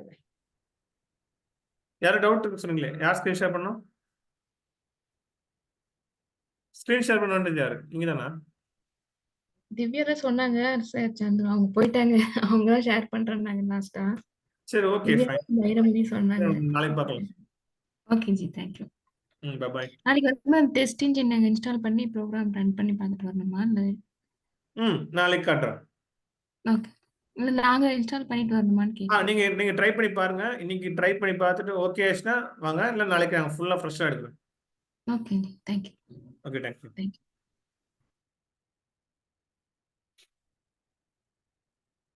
யாரும் டவுட் இருக்கு சொன்னீங்களே. யார் ஸ்கிரீன் ஷேர் பண்ணணும்? ஸ்கிரீன் ஷேர் பண்ண வேண்டியது யாரு? நீங்க தானா? திவ்யா தான் சொன்னாங்க. சந்திரா அவங்க போயிட்டாங்க. அவங்க தான் ஷேர் பண்றேன்னாங்க லாஸ்டா. சரி ஓகே ஃபைன். வைரமணி சொன்னாங்க. நாளைக்கு பார்க்கலாம். Okay ji, thank you. Bye bye. நாளைக்கு வந்து டெஸ்ட் இன்ஜின் நாங்க இன்ஸ்டால் பண்ணி ப்ரோக்ராம் ரன் பண்ணி பார்த்துட்டு வரணுமா இல்ல? நாளைக்கு காட்டுறேன். ஓகே. இல்ல நாங்க இன்ஸ்டால் பண்ணிட்டு வரணுமான்னு கேக்குறேன். நீங்க ட்ரை பண்ணி பாருங்க. இன்னைக்கு ட்ரை பண்ணி பார்த்துட்டு ஓகே ஆச்சுன்னா வாங்க. இல்ல நாளைக்கு நாங்க ஃபுல்லா ஃப்ரெஷ்ஷா எடுக்கிறோம். Okay ji, thank you. Okay thank you. Thank you.